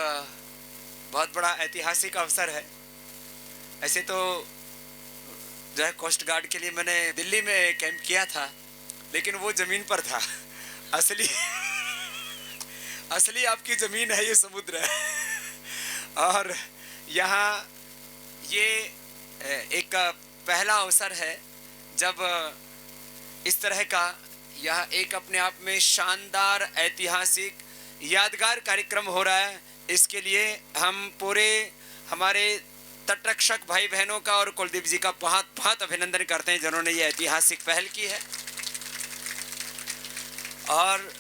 बहुत बड़ा ऐतिहासिक अवसर है। ऐसे तो जो है कोस्ट गार्ड के लिए मैंने दिल्ली में कैंप किया था, लेकिन वो जमीन पर था। असली असली आपकी जमीन है ये समुद्र है। और यहाँ ये एक पहला अवसर है जब इस तरह का यह एक अपने आप में शानदार ऐतिहासिक यादगार कार्यक्रम हो रहा है। इसके लिए हम पूरे हमारे तटरक्षक भाई बहनों का और कुलदीप जी का बहुत बहुत अभिनंदन करते हैं जिन्होंने ये ऐतिहासिक पहल की है। और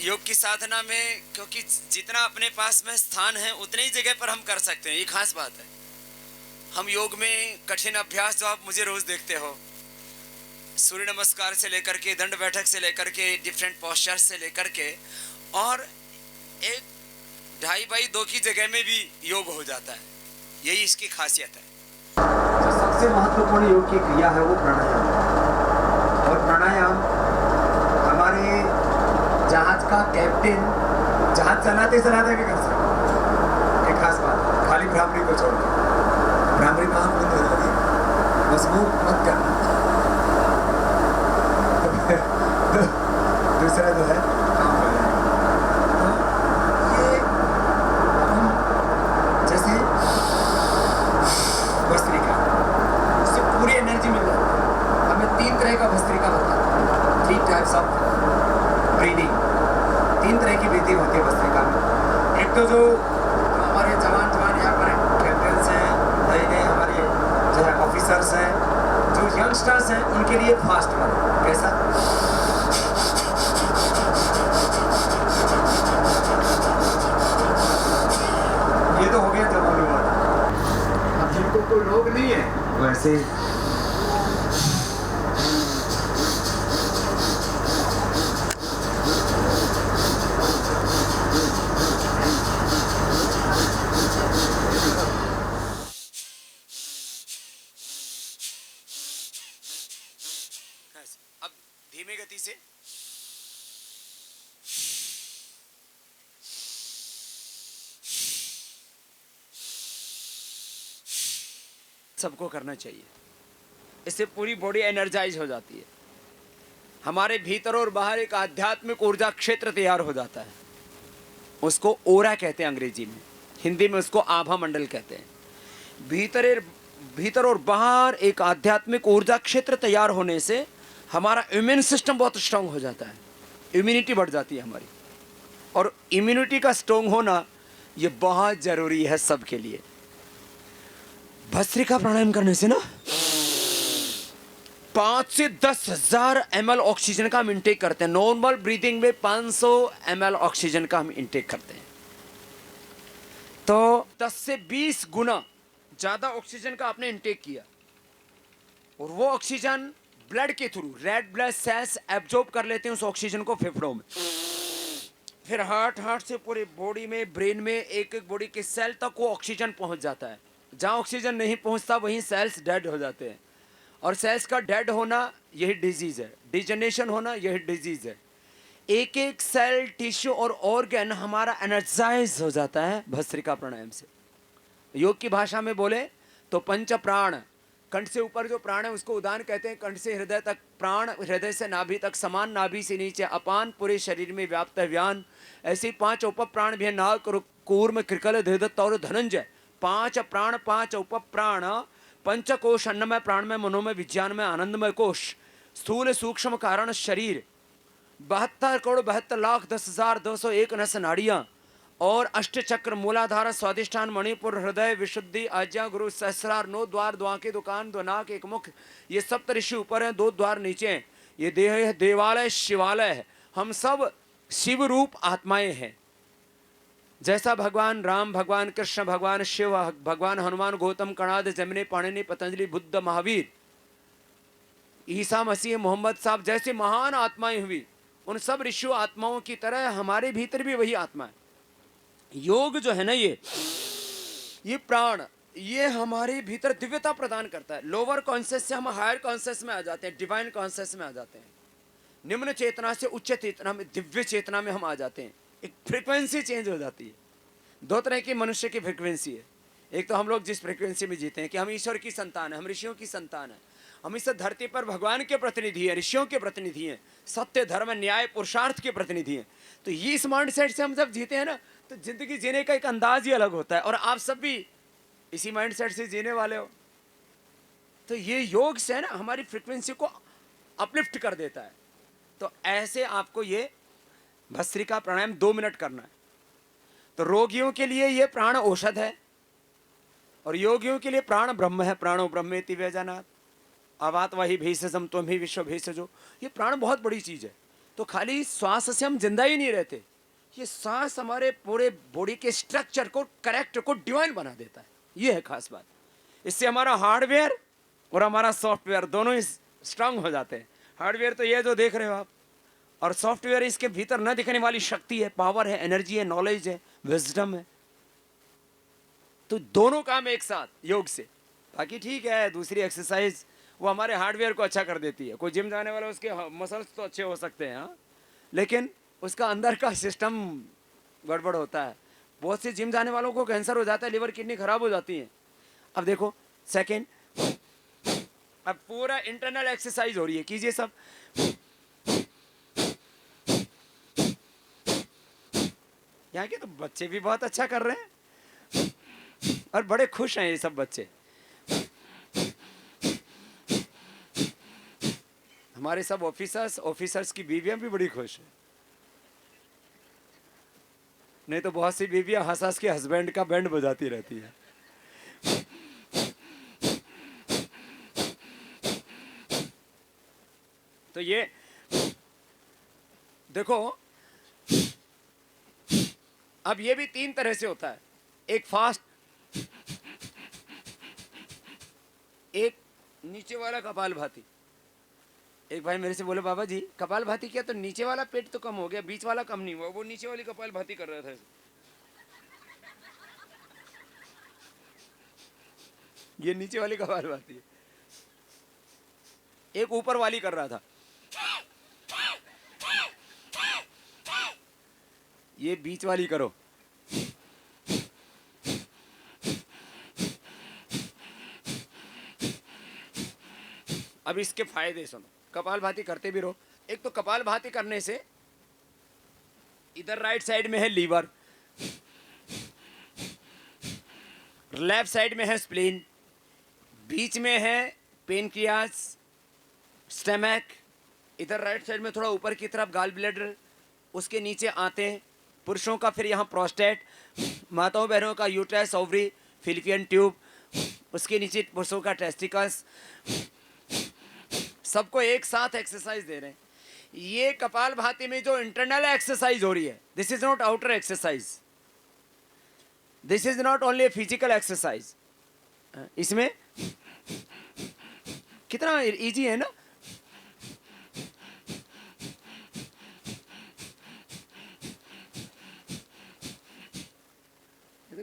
योग की साधना में क्योंकि जितना अपने पास में स्थान है उतनी ही जगह पर हम कर सकते हैं, ये खास बात है। हम योग में कठिन अभ्यास जो आप मुझे रोज देखते हो, सूर्य नमस्कार से लेकर के दंड बैठक से लेकर के डिफरेंट पोस्चर से लेकर के, और एक 2.5 बाई 2 की जगह में भी योग हो जाता है। यही इसकी खासियत है। जो सबसे महत्वपूर्ण योग की क्रिया है वो प्राणायाम है। और प्राणायाम हमारे जहाज का कैप्टन जहाज चलाते चलाते भी कर सकता है। एक खास बात, खाली भ्रामरी को छोड़ के, भ्रामरी वहां बंद हो जाती है, बस वो मत करना। दूसरा जो है काम हो जाएगा। तो ये हम जैसे भस्त्रिका, इससे पूरी एनर्जी मिल जाती है। हमें 3 तरह का भस्त्रिका बताते हैं, 3 टाइप्स ऑफ ब्रीदिंग। 3 तरह की ब्रीदिंग होती है भस्त्रिका में। एक तो जो हमारे जवान यहाँ पर कैप्टन्स हैं, नए नए हमारे जो है ऑफिसर्स हैं, जो यंगस्टर्स हैं, उनके लिए फास्ट वाला। कैसा? ये तो हो गया जवानों वाला। अब जिनको कोई रोग नहीं है वो ऐसे अब धीमी गति से सबको करना चाहिए। इससे पूरी बॉडी एनर्जाइज हो जाती है। हमारे भीतर और बाहर एक आध्यात्मिक ऊर्जा क्षेत्र तैयार हो जाता है। उसको ओरा कहते हैं अंग्रेजी में, हिंदी में उसको आभा मंडल कहते हैं। भीतर और बाहर एक आध्यात्मिक ऊर्जा क्षेत्र तैयार होने से हमारा इम्यून सिस्टम बहुत स्ट्रांग हो जाता है, इम्यूनिटी बढ़ जाती है हमारी। और इम्यूनिटी का स्ट्रांग होना ये बहुत जरूरी है सबके लिए। भस्त्रिका प्राणायाम करने से ना 5 से 10,000 ml ऑक्सीजन का हम इंटेक करते हैं। नॉर्मल ब्रीदिंग में 500 ml ऑक्सीजन का हम इंटेक करते हैं, तो 10 से 20 गुना ज्यादा ऑक्सीजन का आपने इंटेक किया, और वो ऑक्सीजन ब्लड के through red blood cells absorb कर लेते हैं उस ऑक्सीजन को फेफड़ों में। फिर हार्ट से पूरी बॉडी में, ब्रेन में, एक एक बॉडी के सेल तक वो ऑक्सीजन पहुंच जाता है। जहां ऑक्सीजन नहीं पहुंचता वहीं सेल्स डेड हो जाते हैं, और सेल्स का डेड होना यही डिजीज है, डिजनरेशन होना यही डिजीज है। एक एक सेल, टिश्यू और ऑर्गन हमारा एनर्जाइज हो जाता है भस्त्रिका प्राणायाम से। योग की भाषा में बोले तो पंच प्राण, कंठ से ऊपर जो प्राण है उसको उदान कहते हैं। कंठ से हृदय तक प्राण, हृदय से नाभि तक समान, नाभि से नीचे अपान, पूरे शरीर में व्याप्त है व्यान। ऐसे 5 उप प्राण भी है, नाक, कूर्म, कृकल, धृदत्त और धनंजय। 5 प्राण, 5 उप प्राण, पंचकोश, अन्नमय, प्राणमय, मनोमय, विज्ञानमय, आनंदमय कोश, स्थूल सूक्ष्म कारण शरीर, 72 करोड़ 72 लाख 10,201 नस नाड़ियां, और अष्टचक्र, मूलाधार, स्वादिष्ठान, मणिपुर, हृदय, विशुद्धि, आज्ञा, गुरु, सहस्रार, 9 द्वार, द्वां की दुकान, 2 नाक, 1 मुख। ये सप्त ऋषि ऊपर हैं, 2 द्वार नीचे हैं। ये देह है देवालय, शिवालय है। हम सब शिव रूप आत्माएं हैं। जैसा भगवान राम, भगवान कृष्ण, भगवान शिव, भगवान हनुमान, गौतम, कणाद, जमनी, पाणिनि, पतंजलि, बुद्ध, महावीर, ईसा मसीह, मोहम्मद साहब जैसे महान आत्माएं हुई, उन सब ऋषि आत्माओं की तरह हमारे भीतर भी वही आत्मा है। योग जो है ना, ये प्राण, ये हमारे भीतर दिव्यता प्रदान करता है। लोअर कॉन्शियस से हम हायर कॉन्शियस में आ जाते हैं, डिवाइन कॉन्शियस में आ जाते हैं। निम्न चेतना से उच्च चेतना में, दिव्य चेतना में हम आ जाते हैं। एक फ्रीक्वेंसी चेंज हो जाती है। दो तरह की मनुष्य की फ्रिक्वेंसी है। एक तो हम लोग जिस फ्रिक्वेंसी में जीते हैं कि हम ईश्वर की संतान है, हम ऋषियों की संतान है, हम इस धरती पर भगवान के प्रतिनिधि हैं, ऋषियों के प्रतिनिधि हैं, सत्य धर्म न्याय पुरुषार्थ के प्रतिनिधि हैं। तो ये इस माइंड सेट से हम जब जीते हैं ना, तो जिंदगी जीने का एक अंदाज ही अलग होता है। और आप सब भी इसी माइंड सेट से जीने वाले हो। तो ये योग से है ना, हमारी फ्रिक्वेंसी को अपलिफ्ट कर देता है। तो ऐसे आपको ये भस्त्रिका प्राणायाम 2 मिनट करना है। तो रोगियों के लिए ये प्राण औषध है और योगियों के लिए प्राण ब्रह्म है। प्राणो ब्रह्मेति व्यजानात् आवात वही भेषजम त्वं ही विश्व भेषजो। ये प्राण बहुत बड़ी चीज है। तो खाली श्वास से हम जिंदा ही नहीं रहते, ये सांस हमारे पूरे बॉडी के स्ट्रक्चर को करेक्ट को डिवाइन बना देता है। ये है खास बात। इससे हमारा हार्डवेयर और हमारा सॉफ्टवेयर दोनों ही स्ट्रांग हो जाते हैं। हार्डवेयर तो ये जो देख रहे हो आप, और सॉफ्टवेयर इसके भीतर न दिखने वाली शक्ति है, पावर है, एनर्जी है, नॉलेज है, विजडम है। तो दोनों काम एक साथ योग से। बाकी ठीक है, दूसरी एक्सरसाइज वो हमारे हार्डवेयर को अच्छा कर देती है। कोई जिम जाने वाला उसके मसल्स तो अच्छे हो सकते हैं, हाँ, लेकिन उसका अंदर का सिस्टम गड़बड़ होता है। बहुत से जिम जाने वालों को कैंसर हो जाता है, लिवर किडनी खराब हो जाती है। अब देखो सेकेंड, अब पूरा इंटरनल एक्सरसाइज हो रही है, कीजिए सब। यहाँ के तो बच्चे भी बहुत अच्छा कर रहे हैं और बड़े खुश हैं ये सब बच्चे। हमारे सब ऑफिसर्स की बीवियां भी बड़ी खुश हैं। नहीं तो बहुत सी बीवियां हंस हंस के हस्बैंड का बैंड बजाती रहती है। तो ये देखो, अब ये भी 3 तरह से होता है। एक फास्ट, एक नीचे वाला कपालभाति। एक भाई मेरे से बोले, बाबा जी कपालभाति किया तो नीचे वाला पेट तो कम हो गया, बीच वाला कम नहीं हुआ। वो नीचे वाली कपालभाति कर रहा था। ये नीचे वाली कपालभाति है। एक ऊपर वाली कर रहा था। ये बीच वाली करो। अब इसके फायदे सुनो। कपालभाति करते भी रहो। एक तो कपालभाति करने से इधर राइट साइड में है लीवर, लेफ्ट साइड में है स्प्लीन, बीच में है पेनक्रियास, स्टमक, इधर राइट साइड में थोड़ा ऊपर की तरफ गाल ब्लैडर, उसके नीचे आते हैं पुरुषों का, फिर यहाँ प्रोस्टेट, माताओं बहनों का यूट्रस, ओवरी, फिलिपियन ट्यूब, उसके नीचे पुरुषों का टेस्टिकल्स। सबको एक साथ एक्सरसाइज दे रहे हैं। ये कपालभाति में जो इंटरनल एक्सरसाइज हो रही है, this is not outer exercise, this is not only physical exercise. इसमें कितना इजी है ना।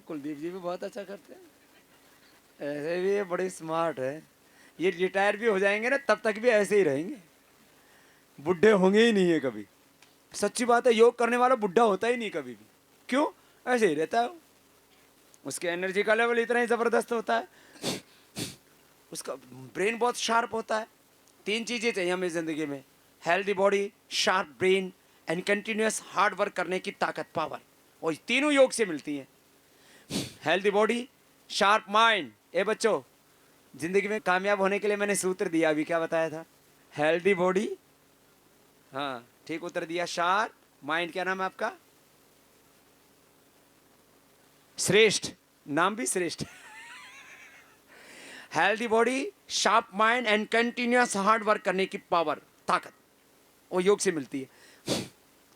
कुलदीप जी भी बहुत अच्छा करते हैं, ऐसे भी ये बड़े स्मार्ट है। ये रिटायर भी हो जाएंगे ना, तब तक भी ऐसे ही रहेंगे, बुढ़े होंगे ही नहीं है कभी। सच्ची बात है, योग करने वाला बुढ़ा होता ही नहीं कभी भी। क्यों? ऐसे ही रहता है। उसके एनर्जी का लेवल इतना ही जबरदस्त होता है, उसका ब्रेन बहुत शार्प होता है। 3 चीजें चाहिए हमें जिंदगी में, healthy body, sharp brain and continuous hard work करने की ताकत, पावर। और तीनों योग से मिलती हैं। Healthy body, sharp mind. ए बच्चों, जिंदगी में कामयाब होने के लिए मैंने सूत्र दिया, अभी क्या बताया था? हेल्दी बॉडी, हाँ ठीक उत्तर दिया। शार्प माइंड, क्या नाम है आपका? श्रेष्ठ, नाम भी श्रेष्ठ। Healthy body, sharp mind and continuous hard work करने की पावर, ताकत, वो योग से मिलती है।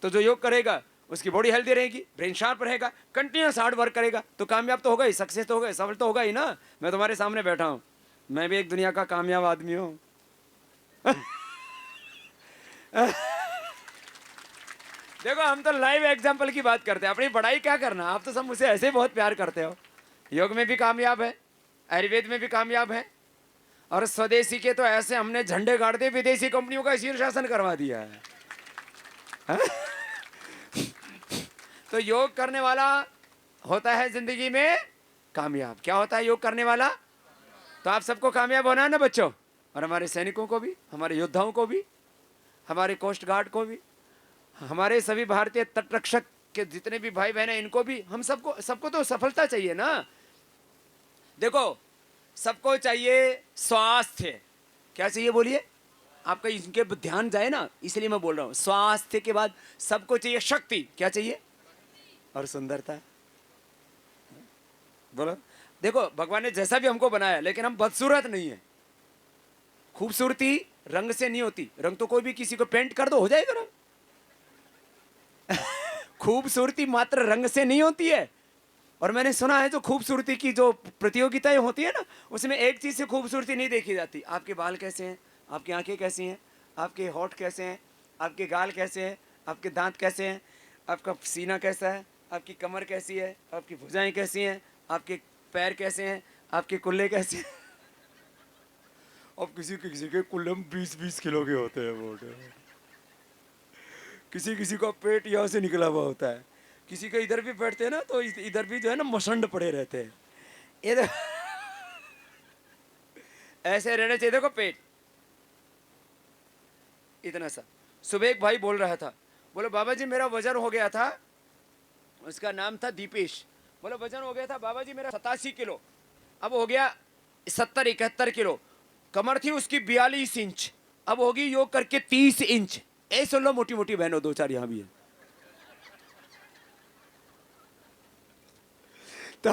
तो जो योग करेगा उसकी बॉडी हेल्दी रहेगी, ब्रेन शार्प रहेगा, कंटिन्यूअस हार्ड वर्क करेगा, तो कामयाब तो होगा ही, सक्सेस तो होगा ही, सफल तो होगा ही ना। मैं तुम्हारे सामने बैठा हूं, मैं भी एक दुनिया का कामयाब आदमी हूं। देखो, हम तो लाइव एग्जांपल की बात करते हैं। अपनी पढ़ाई क्या करना, आप तो सब मुझसे ऐसे ही बहुत प्यार करते हो। योग में भी कामयाब है, आयुर्वेद में भी कामयाब है, और स्वदेशी के तो ऐसे हमने झंडे गाड़ दिए, विदेशी कंपनियों का शीर्षासन करवा दिया है। तो योग करने वाला होता है जिंदगी में कामयाब। क्या होता है योग करने वाला? तो आप सबको कामयाब होना है ना बच्चों, और हमारे सैनिकों को भी, हमारे योद्धाओं को भी, हमारे कोस्ट गार्ड को भी, हमारे सभी भारतीय तटरक्षक के जितने भी भाई बहन हैं इनको भी, हम सबको तो सफलता चाहिए ना। देखो, सबको चाहिए स्वास्थ्य। क्या चाहिए बोलिए? आपका इनके पर ध्यान जाए ना, इसलिए मैं बोल रहा हूं। स्वास्थ्य के बाद सबको चाहिए शक्ति। क्या चाहिए? और सुंदरता। बोलो। देखो, भगवान ने जैसा भी हमको बनाया, लेकिन हम बदसूरत नहीं है। खूबसूरती रंग से नहीं होती। रंग तो कोई भी किसी को पेंट कर दो, हो जाएगा रंग। खूबसूरती मात्र रंग से नहीं होती है। और मैंने सुना है जो खूबसूरती की जो प्रतियोगिताएं होती है ना, उसमें एक चीज से खूबसूरती नहीं देखी जाती। आपके बाल कैसे हैं, आपकी आंखें कैसी हैं, आपके होठ कैसे हैं, आपके गाल कैसे हैं, आपके दांत कैसे हैं, आपका सीना कैसा है, आपकी कमर कैसी है, आपकी भुजाएं कैसी हैं, आपके पैर कैसे हैं, आपके कुल्ले कैसे हैं। अब किसी के कुल्ले 20-20 किलो के होते हैं मोटे। किसी का पेट यहाँ से निकला हुआ होता है। किसी का इधर भी बैठते हैं ना, तो इधर भी जो है ना मसंड पड़े रहते हैं। इधर ऐसे रहने चाहिए। देखो, पेट इतना सा। सुबह एक भाई बोल रहा था, बोले बाबा जी मेरा वजन हो गया था, उसका नाम था दीपेश। बोले वजन हो गया था बाबा जी मेरा 87 किलो, अब हो गया 70-71 किलो। कमर थी उसकी 42 इंच, अब होगी योग करके 30 इंच। ऐसे सुन लो मोटी मोटी बहनों, 2-4 यहाँ भी है। तो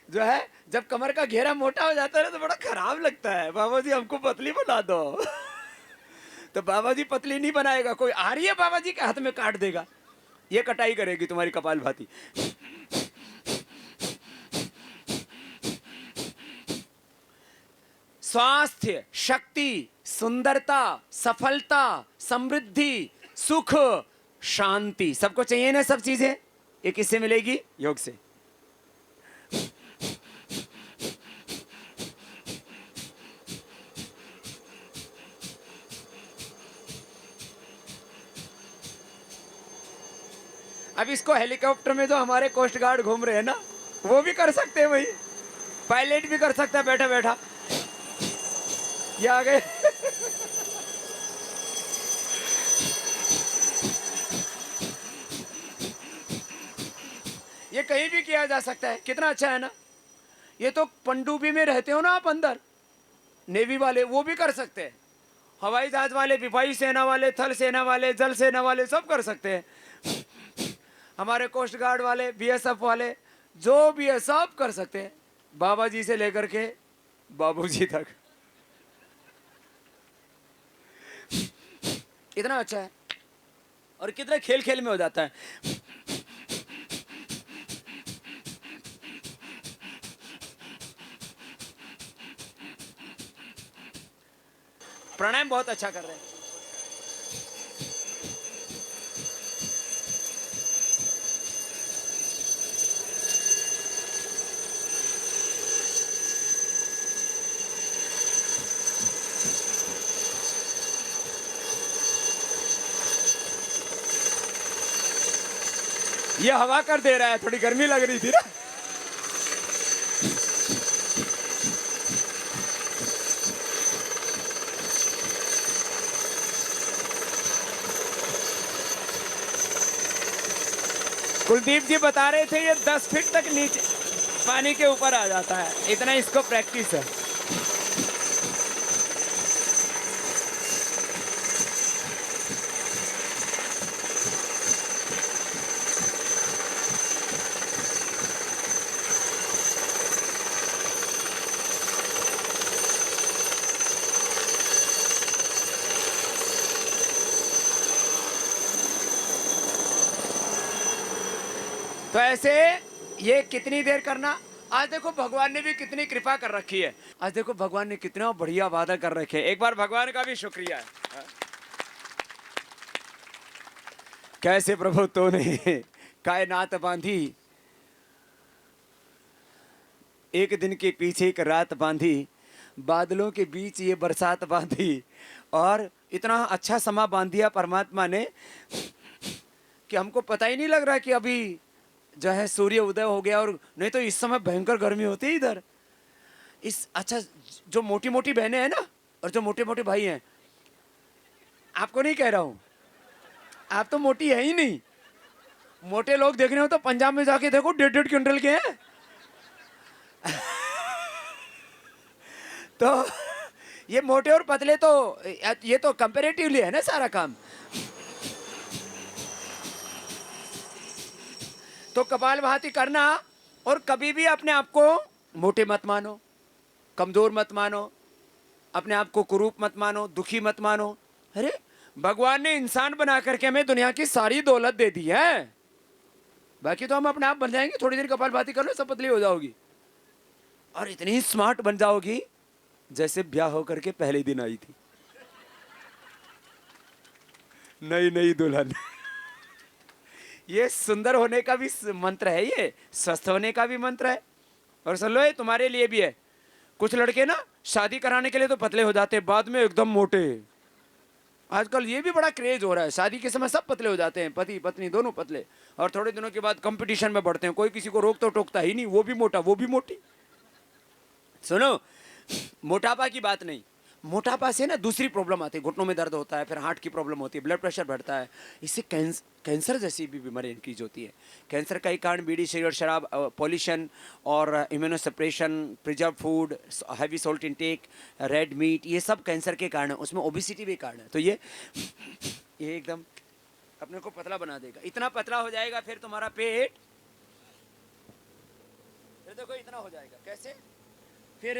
जो है, जब कमर का घेरा मोटा हो जाता है ना, तो बड़ा खराब लगता है। बाबा जी हमको पतली बना दो। तो बाबा जी पतली नहीं बनाएगा। कोई आ रही है बाबा जी के हाथ में काट देगा, ये कटाई करेगी तुम्हारी कपाल भाती। स्वास्थ्य, शक्ति, सुंदरता, सफलता, समृद्धि, सुख, शांति, सबको चाहिए ना सब चीजें। ये किससे मिलेगी? योग से। अब इसको हेलीकॉप्टर में जो हमारे कोस्ट गार्ड घूम रहे हैं ना, वो भी कर सकते हैं वही। पायलट भी कर सकता है बैठा बैठा। ये आ गए। ये कहीं भी किया जा सकता है। कितना अच्छा है ना। ये तो पनडुब्बी में रहते हो ना आप अंदर, नेवी वाले, वो भी कर सकते हैं। हवाई जहाज वाले भी, वायु सेना वाले, थल सेना वाले, जल सेना वाले, सब कर सकते हैं। हमारे कोस्ट गार्ड वाले, बीएसएफ वाले, जो भी है सब कर सकते हैं। बाबा जी से लेकर के बाबूजी तक। इतना अच्छा है। और कितना खेल खेल में हो जाता है। प्राणायाम बहुत अच्छा कर रहे हैं। ये हवा कर दे रहा है, थोड़ी गर्मी लग रही थी ना। कुलदीप जी बता रहे थे ये 10 फीट तक नीचे पानी के ऊपर आ जाता है, इतना इसको प्रैक्टिस है। तो ऐसे ये कितनी देर करना। आज देखो भगवान ने भी कितनी कृपा कर रखी है। आज देखो भगवान ने कितना बढ़िया वादा कर रखे हैं। एक बार भगवान का भी शुक्रिया है। कैसे प्रभु तूने कायनात बांधी, एक दिन के पीछे एक रात बांधी, बादलों के बीच ये बरसात बांधी, और इतना अच्छा समा बांध दिया परमात्मा ने कि हमको पता ही नहीं लग रहा कि अभी जो है सूर्य उदय हो गया, और नहीं तो इस समय भयंकर गर्मी होती है इधर। इस अच्छा, जो मोटी मोटी बहनें हैं ना और जो मोटे मोटे भाई हैं, आपको नहीं कह रहा हूं, आप तो मोटी है ही नहीं। मोटे लोग देखने हो तो पंजाब में जाके देखो, 1.5 क्विंटल के हैं। तो ये मोटे और पतले तो, ये तो कंपेरेटिवली है ना सारा काम। तो कपालभाति करना, और कभी भी अपने आप को मोटे मत मानो, कमजोर मत मानो, अपने आप को कुरूप मत मानो, दुखी मत मानो। अरे भगवान ने इंसान बना करके हमें दुनिया की सारी दौलत दे दी है, बाकी तो हम अपने आप बन जाएंगे। थोड़ी देर कपालभाति कर लो, सब पतली हो जाओगी, और इतनी स्मार्ट बन जाओगी जैसे ब्याह होकर के पहले दिन आई थी, नई नई दुल्हन। ये सुंदर होने का भी मंत्र है, ये स्वस्थ होने का भी मंत्र है। और सुन लो, ये तुम्हारे लिए भी है। कुछ लड़के ना शादी कराने के लिए तो पतले हो जाते हैं, बाद में एकदम मोटे। आजकल ये भी बड़ा क्रेज हो रहा है, शादी के समय सब पतले हो जाते हैं, पति पत्नी दोनों पतले, और थोड़े दिनों के बाद कंपटीशन में बढ़ते हैं। कोई किसी को रोक तो टोकता ही नहीं, वो भी मोटा वो भी मोटी। सुनो, मोटापा की बात नहीं, मोटापा से ना दूसरी प्रॉब्लम आती है, घुटनों में दर्द होता है, फिर हार्ट की प्रॉब्लम होती है, ब्लड प्रेशर बढ़ता है, इससे कैंसर जैसी भी बीमारी इंक्रीज होती है। कैंसर का ही कारण बीड़ी सिगरेट शराब, पॉल्यूशन और immunosuppression, preserve food, heavy salt intake, red meat, ये सब कैंसर के कारण है। उसमें ओबिसिटी भी कारण है। तो ये एकदम अपने को पतला बना देगा। इतना पतला हो जाएगा फिर तुम्हारा पेट, फिर देखो इतना हो जाएगा। कैसे? फिर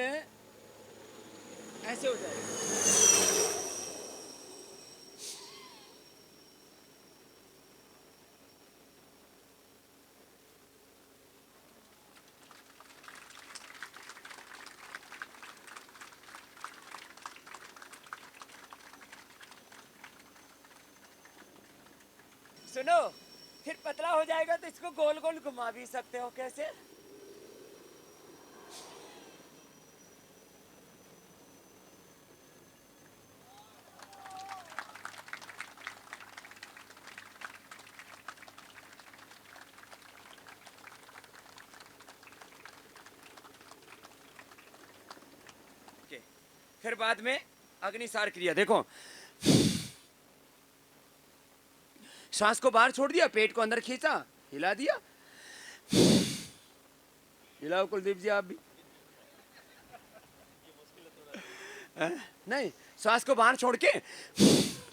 ऐसे हो जाएगा। सुनो, फिर पतला हो जाएगा तो इसको गोल गोल घुमा भी सकते हो। कैसे? फिर बाद में अग्निसार क्रिया। देखो, सांस को बाहर छोड़ दिया, पेट को अंदर खींचा, हिला दिया। हिलाओ कुलदीप जी आप भी। नहीं, सांस को बाहर छोड़ के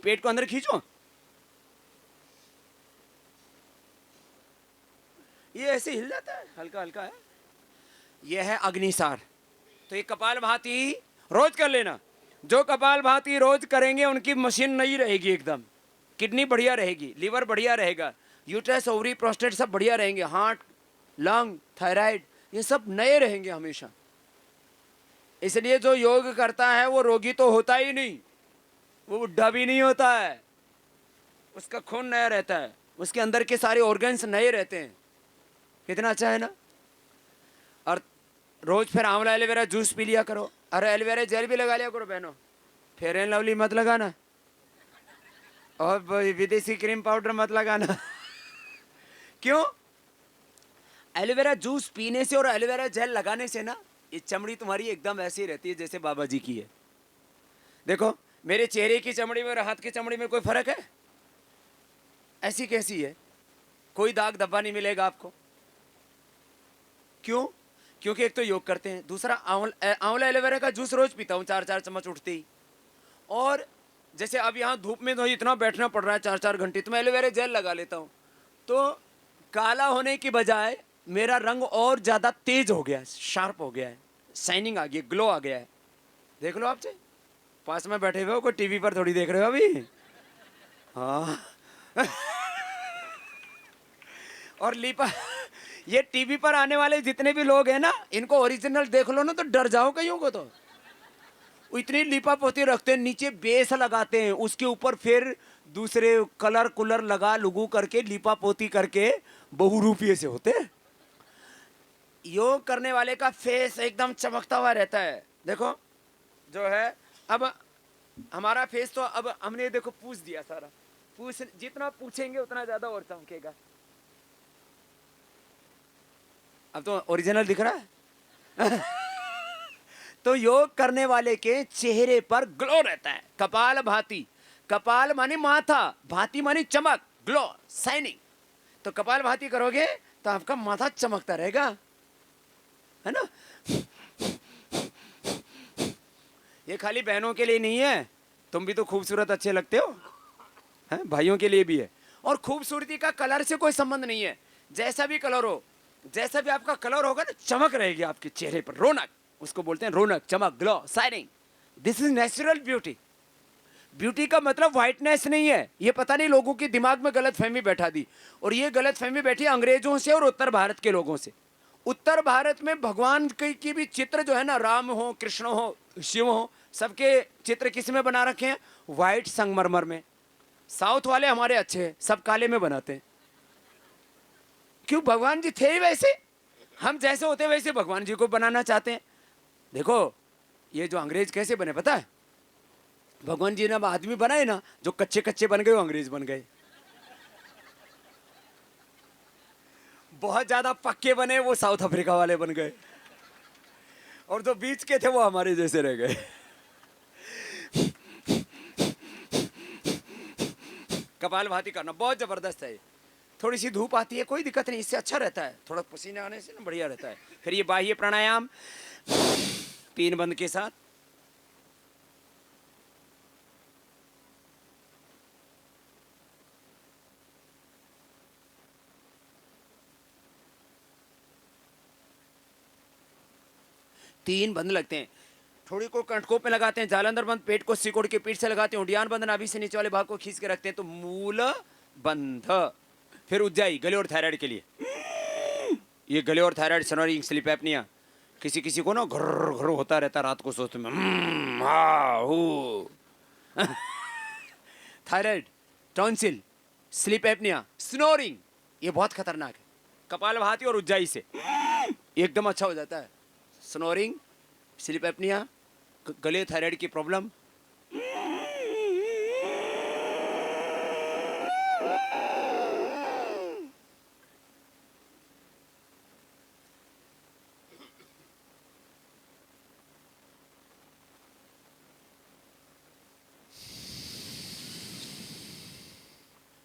पेट को अंदर खींचो। ये ऐसे हिल जाता है, हल्का हल्का है। ये है अग्निसार। तो ये कपालभाति रोज कर लेना। जो कपालभाति रोज करेंगे उनकी मशीन नई रहेगी एकदम, किडनी बढ़िया रहेगी, लीवर बढ़िया रहेगा, यूट्रस, ओवरी, प्रोस्टेट सब बढ़िया रहेंगे, हार्ट, लंग, थायराइड, ये सब नए रहेंगे हमेशा। इसलिए जो योग करता है वो रोगी तो होता ही नहीं, वो बुढ़ा भी नहीं होता है, उसका खून नया रहता है, उसके अंदर के सारे ऑर्गन्स नए रहते हैं। कितना अच्छा है ना। और रोज फिर आंवला एलोवेरा जूस पी लिया करो, अरे एलोवेरा जेल भी लगा लिया करो बहनों। फेयर एंड लवली मत लगाना, और विदेशी क्रीम पाउडर मत लगाना। क्यों? एलोवेरा जूस पीने से और एलोवेरा जेल लगाने से ना, ये चमड़ी तुम्हारी एकदम ऐसी रहती है जैसे बाबा जी की है। देखो, मेरे चेहरे की चमड़ी में और हाथ की चमड़ी में कोई फर्क है? ऐसी कैसी है, कोई दाग धब्बा नहीं मिलेगा आपको। क्यों? क्योंकि एक तो योग करते हैं, दूसरा आंवला एलोवेरा का जूस रोज पीता हूँ, 4-4 चम्मच उठते ही। और जैसे अब यहाँ धूप में तो इतना बैठना पड़ रहा है 4-4 घंटे, तो मैं एलोवेरा जेल लगा लेता हूँ, तो काला होने की बजाय मेरा रंग और ज़्यादा तेज हो गया है, शार्प हो गया है, शाइनिंग आ गई है, ग्लो आ गया है। देख लो आप, पास में बैठे हुए हो, कोई टीवी पर थोड़ी देख रहे हो अभी। हाँ। और लीपा, ये टीवी पर आने वाले जितने भी लोग हैं ना, इनको ओरिजिनल देख लो ना तो डर जाओ कहीं को। तो इतनी लीपा पोती रखते हैं, नीचे बेस लगाते हैं, उसके ऊपर फिर दूसरे कलर कुलर लगा लुगू करके लीपा पोती करके बहुरूपिये से होते हैं। योग करने वाले का फेस एकदम चमकता हुआ रहता है। देखो जो है, अब हमारा फेस तो अब हमने देखो पूछ दिया सारा, पूछ जितना पूछेंगे उतना ज्यादा और चमकेगा। अब तो ओरिजिनल दिख रहा है। तो योग करने वाले के चेहरे पर ग्लो रहता है, कपाल भाती। कपाल माने माथा, भाती माने चमक, ग्लो, शाइनिंग। तो कपाल भाती करोगे तो आपका माथा चमकता रहेगा, है ना। ये खाली बहनों के लिए नहीं है, तुम भी तो खूबसूरत अच्छे लगते हो, हैं, भाइयों के लिए भी है। और खूबसूरती का कलर से कोई संबंध नहीं है, जैसा भी कलर हो, जैसा भी आपका कलर होगा ना, चमक रहेगी आपके चेहरे पर, रौनक, उसको बोलते हैं रौनक, चमक, glow, shining. This is natural beauty. Beauty का मतलब व्हाइटनेस नहीं है, ये पता नहीं लोगों के दिमाग में गलत फहमी बैठा दी। और ये गलत फहमी बैठी अंग्रेजों से और उत्तर भारत के लोगों से। उत्तर भारत में भगवान की भी चित्र जो है ना, राम हो, कृष्ण हो, शिव हो, सबके चित्र किस में बना रखे हैं? व्हाइट संगमरमर में। साउथ वाले हमारे अच्छे हैं, सब काले में बनाते हैं। क्यों? भगवान जी थे ही वैसे, हम जैसे होते वैसे भगवान जी को बनाना चाहते हैं। देखो ये जो अंग्रेज कैसे बने पता है? भगवान जी ने अब आदमी बनाए ना, जो कच्चे कच्चे बन गए वो अंग्रेज बन गए। बहुत ज्यादा पक्के बने वो साउथ अफ्रीका वाले बन गए, और जो बीच के थे वो हमारे जैसे रह गए। कपाल भाती करना बहुत जबरदस्त है। थोड़ी सी धूप आती है कोई दिक्कत नहीं, इससे अच्छा रहता है, थोड़ा पसीने आने से ना बढ़िया रहता है। फिर ये बाह्य प्राणायाम 3 बंद के साथ। तीन बंद लगते हैं, थोड़ी को कंटकों पे लगाते हैं, जालंधर बंद पेट को सिकोड़ के पीठ से लगाते हैं, उडियान बंद नाभि से नीचे वाले भाग को खींच के रखते हैं, तो मूल बंध। फिर उज्जाई गले और थायराइड के लिए, ये गले और थायराइड, स्नोरिंग, स्लीप एपनिया। किसी किसी को ना घर घर होता रहता रात को सोचते में, thyroid, tonsil, sleep apnoea, snoring, ये बहुत खतरनाक है। कपालभाति और उज्जाई से एकदम अच्छा हो जाता है। स्नोरिंग, स्लीप एपनिया, गले थायराइड की प्रॉब्लम।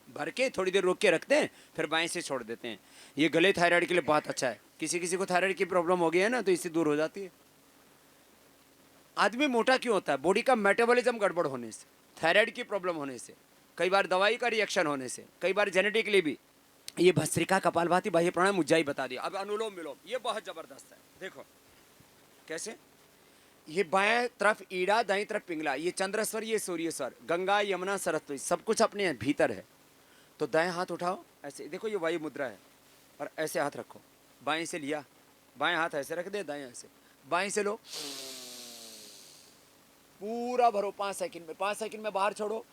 भर के थोड़ी देर रोक के रखते हैं, फिर बाएं से छोड़ देते हैं। ये गले थायराइड के लिए बहुत अच्छा है। किसी किसी को थायराइड की प्रॉब्लम हो गई है ना, तो इससे दूर हो जाती है। आदमी मोटा क्यों होता है? बॉडी का मेटाबॉलिज्म गड़बड़ होने से, थायराइड की प्रॉब्लम होने से, कई बार दवाई का रिएक्शन होने से, कई बार जेनेटिकली भी। ये भस्त्रिका, कपालभाति, बाह्य प्राणायाम, उज्जाई बता दिया। अब अनुलोम विलोम, ये बहुत जबरदस्त है। देखो कैसे, ये बाएं तरफ ईड़ा, दाईं तरफ पिंगला, ये चंद्रस्वर, ये सूर्यस्वर, गंगा यमुना सरस्वती, सब कुछ अपने भीतर है। तो दाएं हाथ उठाओ ऐसे, देखो ये वायु मुद्रा है, और ऐसे हाथ रखो। बाएं से लिया, बाएं हाथ ऐसे रख दे, दाएं ऐसे, बाएं से लो, पूरा भरो 5 सेकंड में। 5 सेकंड में बाहर छोड़ो,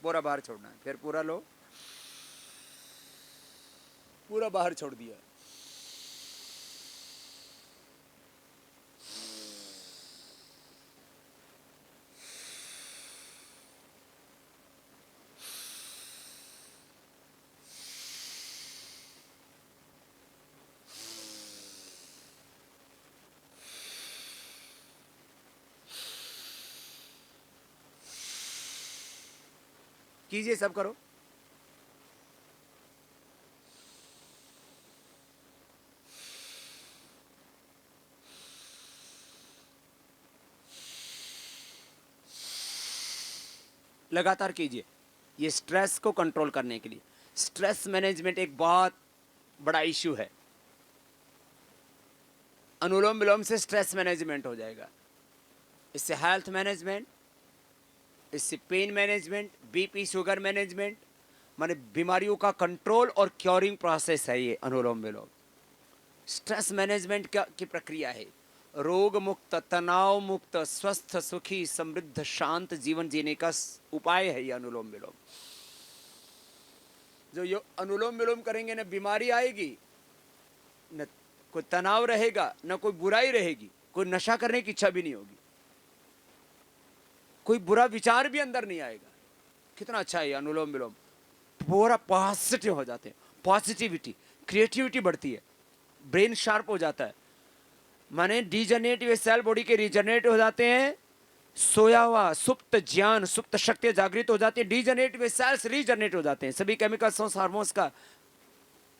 पूरा बाहर छोड़ना है। फिर पूरा लो, पूरा बाहर छोड़ दिया। कीजिए, सब करो। लगातार कीजिए, ये स्ट्रेस को कंट्रोल करने के लिए। स्ट्रेस मैनेजमेंट एक बहुत बड़ा इश्यू है। अनुलोम विलोम से स्ट्रेस मैनेजमेंट हो जाएगा, इससे हेल्थ मैनेजमेंट, इससे pain management, BP sugar management, माने बीमारियों का कंट्रोल और क्योरिंग प्रोसेस है ये अनुलोम विलोम। स्ट्रेस मैनेजमेंट की प्रक्रिया है। रोग मुक्त, तनाव मुक्त, स्वस्थ, सुखी, समृद्ध, शांत जीवन जीने का उपाय है ये अनुलोम विलोम। जो ये अनुलोम विलोम करेंगे ना, बीमारी आएगी न, कोई तनाव रहेगा, न कोई बुराई रहेगी, कोई नशा करने की इच्छा भी नहीं होगी, कोई बुरा विचार भी अंदर नहीं आएगा। कितना अच्छा है ये अनुलोम विलोम, पूरा पॉजिटिव हो जाते हैं। पॉजिटिविटी, क्रिएटिविटी बढ़ती है, ब्रेन शार्प हो जाता है। माने डीजनरेटिव सेल बॉडी के रीजनरेट हो जाते हैं, सोया हुआ सुप्त ज्ञान सुप्त शक्ति जागृत हो जाती है, डीजनरेटिव सेल्स रीजनरेट हो जाते हैं। सभी केमिकल्स और हार्मोन्स का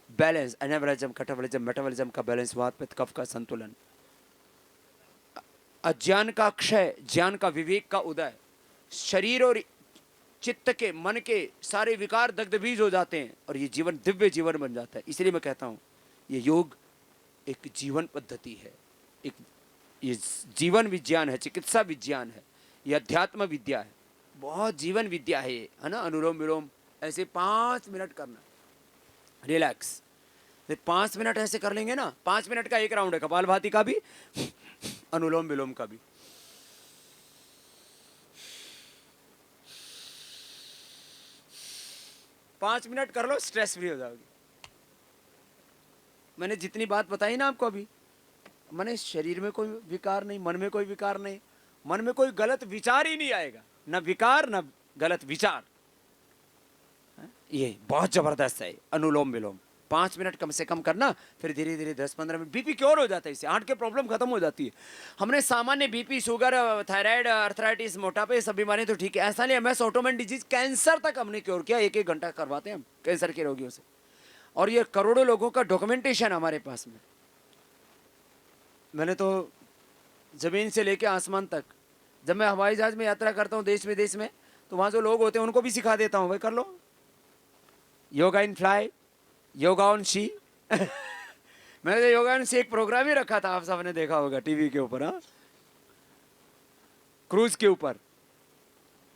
बैलेंस, एनाबॉलिज्म, कैटाबॉलिज्म, मेटाबॉलिज्म का बैलेंस, वात पित्त कफ का संतुलन, अज्ञान का क्षय, ज्ञान का विवेक का उदय, शरीर और चित्त के मन के सारे विकार दग्ध बीज हो जाते हैं और ये जीवन दिव्य जीवन बन जाता है। इसलिए मैं कहता हूं ये योग एक जीवन पद्धति है, एक ये जीवन विज्ञान है, चिकित्सा विज्ञान है, ये अध्यात्म विद्या है, बहुत जीवन विद्या है ये, है ना। अनुलोम विलोम ऐसे 5 मिनट करना, रिलैक्स। 5 मिनट ऐसे कर लेंगे ना, 5 मिनट का एक राउंड है कपालभाति का भी, अनुलोम विलोम का भी। पांच मिनट कर लो, स्ट्रेस फ्री हो जाओगे। मैंने जितनी बात बताई ना आपको अभी, मैंने शरीर में कोई विकार नहीं, मन में कोई विकार नहीं, मन में कोई गलत विचार ही नहीं आएगा, ना विकार ना गलत विचार। ये बहुत जबरदस्त है अनुलोम विलोम। 5 मिनट कम से कम करना, फिर धीरे धीरे 10-15 मिनट। बीपी क्योर हो जाता है इससे, हार्ट के प्रॉब्लम खत्म हो जाती है। हमने सामान्य बीपी, शुगर, थायराइड, अर्थराइटिस, मोटापे, सब बीमारी तो ठीक है, ऐसा नहीं। एमएस, ऑटोमेन डिजीज, कैंसर तक हमने क्योर किया, 1-1 घंटा करवाते हैं हम कैंसर के रोगियों से। और ये करोड़ों लोगों का डॉक्यूमेंटेशन हमारे पास में। मैंने तो जमीन से लेके आसमान तक, जब मैं हवाई जहाज में यात्रा करता हूँ देश विदेश में, तो वहाँ जो लोग होते हैं उनको भी सिखा देता हूँ, भाई कर लो योगा इन फ्लाई, योगा ऑन सी। मैंने तो योगा ऑन सी एक प्रोग्राम ही रखा था, आप सबने देखा होगा टीवी के ऊपर, हाँ, क्रूज के ऊपर,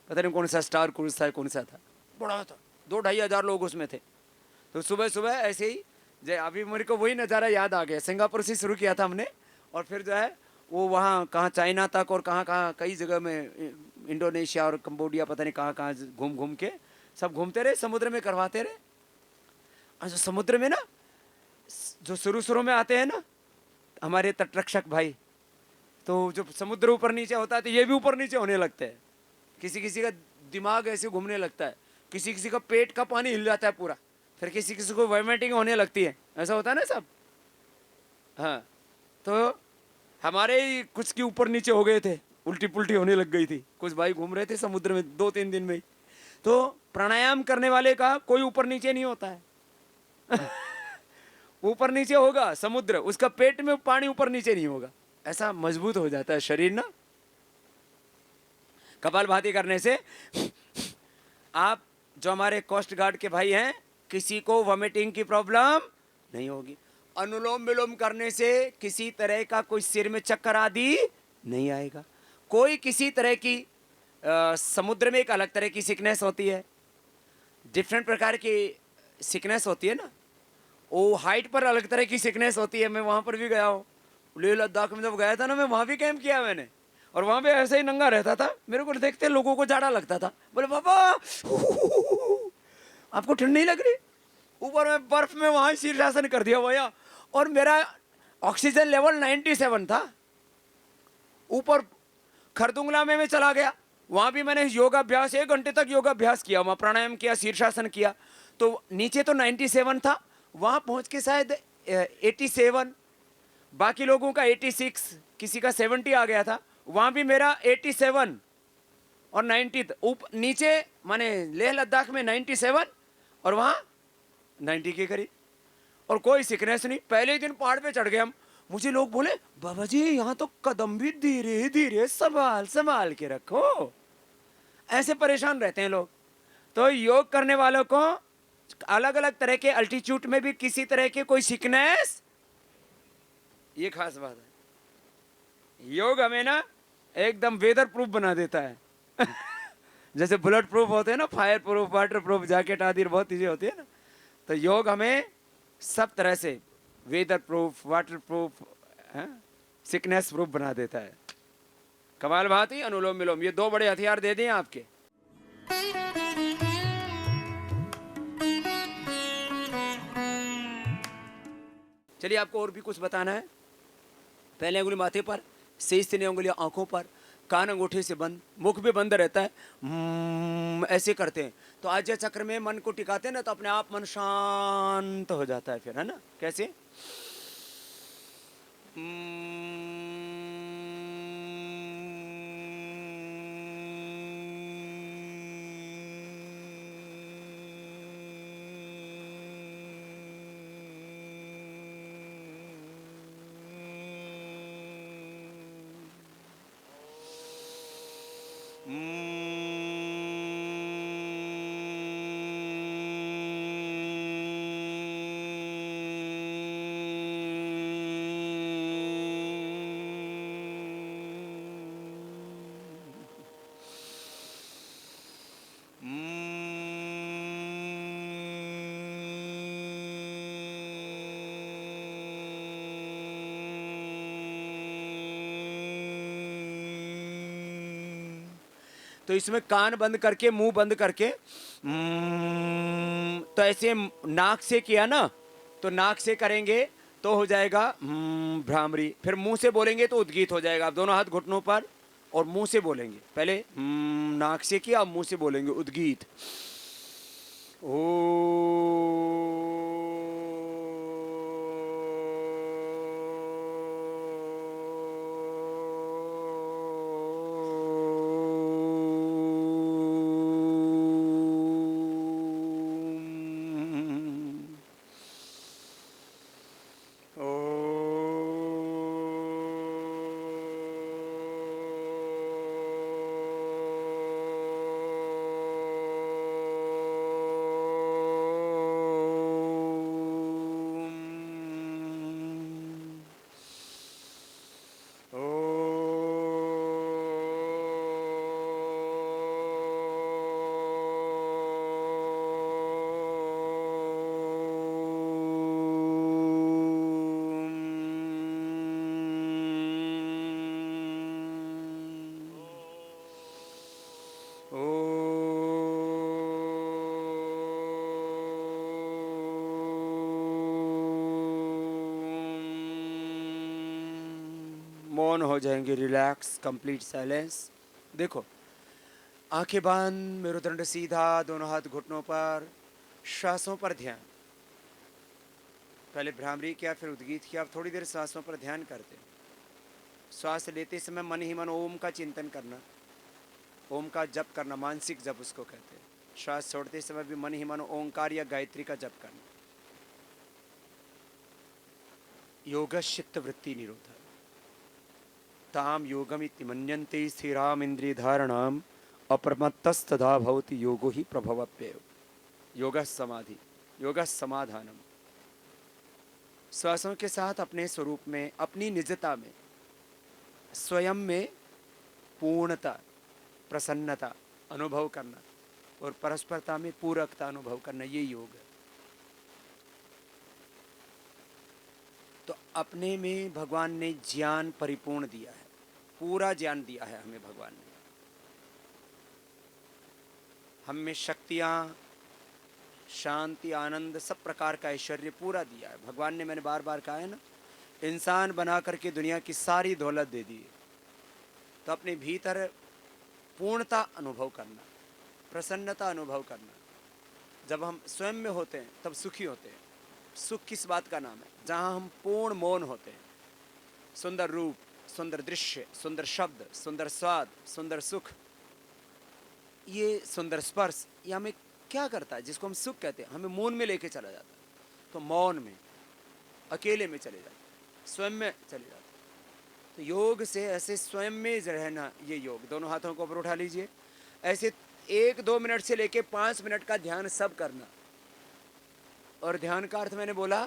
पता नहीं कौन सा स्टार क्रूज था, कौन सा था, बड़ा था, 2-2.5 हज़ार लोग उसमें थे। तो सुबह सुबह ऐसे ही जो अभी मेरे को वही नज़ारा याद आ गया। सिंगापुर से शुरू किया था हमने, और फिर जो है वो वहाँ कहाँ चाइना तक और कहाँ कहाँ कई जगह में, इंडोनेशिया और कंबोडिया, पता नहीं कहाँ कहाँ घूम घूम के सब घूमते रहे, समुद्र में करवाते रहे। अच्छा, समुद्र में ना जो शुरू में आते हैं ना हमारे तटरक्षक भाई, तो जो समुद्र ऊपर नीचे होता है तो ये भी ऊपर नीचे होने लगते हैं। किसी किसी का दिमाग ऐसे घूमने लगता है, किसी किसी का पेट का पानी हिल जाता है पूरा, फिर किसी किसी को वॉमिटिंग होने लगती है, ऐसा होता है ना सब। हाँ, तो हमारे ही कुछ के ऊपर नीचे हो गए थे, उल्टी पुल्टी होने लग गई थी। कुछ भाई घूम रहे थे समुद्र में 2-3 दिन में ही। तो प्राणायाम करने वाले का कोई ऊपर नीचे नहीं होता है। ऊपर नीचे होगा समुद्र, उसका पेट में पानी ऊपर नीचे नहीं होगा, ऐसा मजबूत हो जाता है शरीर ना कपालभाति करने से। आप जो हमारे कोस्ट गार्ड के भाई हैं, किसी को वॉमिटिंग की प्रॉब्लम नहीं होगी। अनुलोम विलोम करने से किसी तरह का कोई सिर में चक्कर आदि नहीं आएगा। कोई किसी तरह की समुद्र में एक अलग तरह की सिकनेस होती है, डिफरेंट प्रकार की सिकनेस होती है ना, वो हाइट पर अलग तरह की सिकनेस होती है। मैं वहाँ पर भी गया हूँ, लेह लद्दाख में जब गया था ना, मैं वहाँ भी कैंप किया मैंने, और वहाँ पे ऐसे ही नंगा रहता था। मेरे को देखते लोगों को जाड़ा लगता था, बोले बाबा आपको ठंड नहीं लग रही? ऊपर में बर्फ में वहाँ शीर्षासन कर दिया भैया, और मेरा ऑक्सीजन लेवल 97 था। ऊपर खरदुंगला में मैं चला गया, वहाँ भी मैंने योगाभ्यास 1 घंटे तक योगाभ्यास किया, वहाँ प्राणायाम किया, शीर्षासन किया, तो नीचे तो 97 था, वहाँ पहुँच के शायद 87, बाकी लोगों का 86, किसी का 70 आ गया था। वहाँ भी मेरा 87 और 90 नीचे, माने लेह लद्दाख में 97 और वहाँ 90 के करीब, और कोई सिकनेस नहीं। पहले दिन पहाड़ पे चढ़ गए हम, मुझे लोग बोले बाबा जी यहाँ तो कदम भी धीरे धीरे संभाल संभाल के रखो, ऐसे परेशान रहते हैं लोग। तो योग करने वालों को अलग अलग तरह के अल्टीट्यूड में भी किसी तरह के कोई सिकनेस, ये खास बात है। योग हमें ना एकदम वेदर प्रूफ बना देता है। जैसे बुलेट प्रूफ होते हैं ना, fire proof, water proof, jacket आदि बहुत चीजें होती है ना, तो योग हमें सब तरह से weather proof, water proof, sickness proof बना देता है। कपालभाति, अनुलोम विलोम, ये 2 बड़े हथियार दे दें आपके। चलिए आपको और भी कुछ बताना है। पहले उंगली माथे पर, शेष 3 उंगलियां आंखों पर, कान अंगूठे से बंद, मुख भी बंद रहता है, ऐसे करते हैं। तो आज्ञा चक्र में मन को टिकाते हैं ना, तो अपने आप मन शांत हो जाता है फिर, है ना? कैसे? तो इसमें कान बंद करके, मुंह बंद करके, तो ऐसे नाक से किया ना, तो नाक से करेंगे तो हो जाएगा भ्रामरी। फिर मुंह से बोलेंगे तो उद्गीत हो जाएगा। आप दोनों हाथ घुटनों पर और मुंह से बोलेंगे। पहले नाक से किया, अब मुंह से बोलेंगे उद्गीत। ओ मौन हो जाएंगे, रिलैक्स, कंप्लीट साइलेंस। देखो, आंखें बंद, मेरुदंड सीधा, दोनों हाथ घुटनों पर, श्वासों पर ध्यान। पहले भ्रामरी किया, फिर उद्गीत किया। अब थोड़ी देर श्वासों पर ध्यान करते। श्वास लेते समय मन ही मन ओम का चिंतन करना, ओम का जप करना, मानसिक जप उसको कहते हैं। श्वास छोड़ते समय भी मन ही मन ओंकार या गायत्री का जप करना। योगश्चित्त वृत्ति निरोध ताम योगमिति मन्यन्ते स्थिराम इंद्रिय धारणाम अप्रमत्तस्तदा भवति योगो ही प्रभवप्येव। योगः समाधि, योगः समाधानम। श्वासों के साथ अपने स्वरूप में, अपनी निजता में, स्वयं में पूर्णता, प्रसन्नता अनुभव करना और परस्परता में पूरकता अनुभव करना, ये योग है। तो अपने में भगवान ने ज्ञान परिपूर्ण दिया है, पूरा ज्ञान दिया है हमें भगवान ने। हम में शक्तियाँ, शांति, आनंद, सब प्रकार का ऐश्वर्य पूरा दिया है भगवान ने। मैंने बार बार कहा है ना, इंसान बना करके दुनिया की सारी दौलत दे दी। तो अपने भीतर पूर्णता अनुभव करना, प्रसन्नता अनुभव करना। जब हम स्वयं में होते हैं तब सुखी होते हैं। सुख किस बात का नाम है? जहाँ हम पूर्ण मौन होते हैं। सुंदर रूप, सुंदर दृश्य, सुंदर शब्द, सुंदर स्वाद, सुंदर सुख, ये सुंदर स्पर्श, ये हमें क्या करता है? जिसको हम सुख कहते हैं, हमें मौन में लेके चला जाता है। तो मौन में, अकेले में चले जाते, स्वयं में चले जाते। तो योग से ऐसे स्वयं में रहना, ये योग। दोनों हाथों को ऊपर उठा लीजिए। ऐसे 1-2 मिनट से लेके 5 मिनट का ध्यान सब करना। और ध्यान का अर्थ मैंने बोला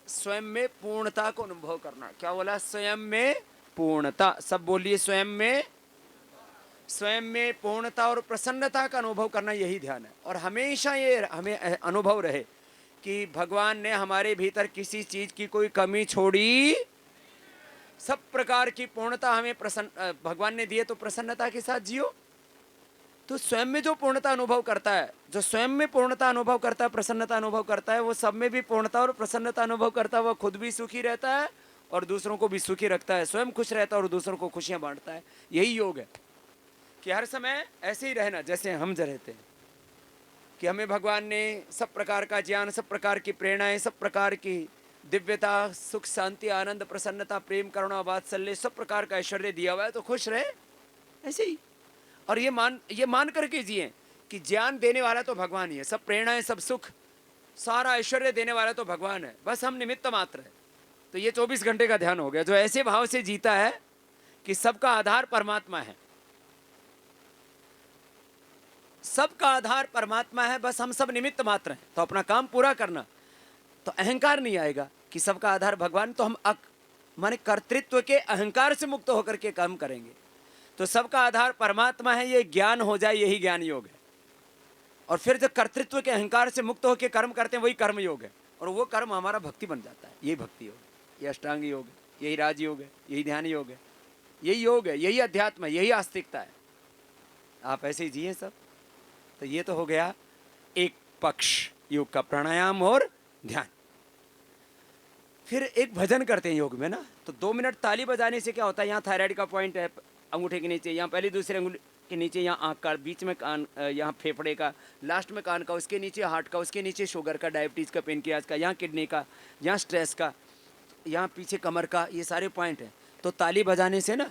स्वयं में पूर्णता को अनुभव करना। क्या बोला? स्वयं में पूर्णता। सब बोलिए, स्वयं में, स्वयं में पूर्णता और प्रसन्नता का अनुभव करना, यही ध्यान है। और हमेशा ये हमें अनुभव रहे कि भगवान ने हमारे भीतर किसी चीज की कोई कमी छोड़ी, सब प्रकार की पूर्णता हमें भगवान ने दी है। तो प्रसन्नता के साथ जियो। तो स्वयं में जो पूर्णता अनुभव करता है, जो स्वयं में पूर्णता अनुभव करता है, प्रसन्नता अनुभव करता है, वो सब में भी पूर्णता और प्रसन्नता अनुभव करता है। वो खुद भी सुखी रहता है और दूसरों को भी सुखी रखता है, स्वयं खुश रहता है और दूसरों को खुशियां बांटता है। यही योग है कि हर समय ऐसे ही रहना जैसे हम रहते हैं, कि हमें भगवान ने सब प्रकार का ज्ञान, सब प्रकार की प्रेरणाएं, सब प्रकार की दिव्यता, सुख, शांति, आनंद, प्रसन्नता, प्रेम, करुणा, वात्सल्य, सब प्रकार का ऐश्वर्य दिया हुआ है, तो खुश रहे ऐसे ही। और ये मान करके जिए कि ज्ञान देने वाला तो भगवान ही है, सब प्रेरणाएं, सब सुख, सारा ऐश्वर्य देने वाला तो भगवान है, बस हम निमित्त मात्र है। तो ये 24 घंटे का ध्यान हो गया, जो ऐसे भाव से जीता है कि सबका आधार परमात्मा है, सबका आधार परमात्मा है, बस हम सब निमित्त मात्र हैं, तो अपना काम पूरा करना, तो अहंकार नहीं आएगा कि सबका आधार भगवान, तो हम माने कर्तृत्व के अहंकार से मुक्त होकर के काम करेंगे। तो सबका आधार परमात्मा है, ये ज्ञान हो जाए, यही ज्ञान योग है। और फिर जो कर्तृत्व के अहंकार से मुक्त होकर कर्म करते हैं, वही कर्म योग है, और वो कर्म हमारा भक्ति बन जाता है। यही भक्ति योग है, ये अष्टांग योग है, यही राजयोग है, यही ध्यान योग है, यही योग है, यही अध्यात्म है, यही आस्तिकता है। आप ऐसे ही जिए सब। तो ये तो हो गया एक पक्ष योग का, प्राणायाम और ध्यान। फिर एक भजन करते हैं योग में ना, तो 2 मिनट ताली बजाने से क्या होता है, यहाँ थायराइड का पॉइंट है अंगूठे के नीचे, यहाँ पहली दूसरे अंगूठे के नीचे, यहाँ आँख का, बीच में कान, यहाँ फेफड़े का, लास्ट में कान का, उसके नीचे हार्ट का, उसके नीचे शुगर का, डायबिटीज़ का, पेनक्रियाज का, यहाँ किडनी का, यहाँ स्ट्रेस का, यहाँ पीछे कमर का, ये सारे पॉइंट हैं। तो ताली बजाने से ना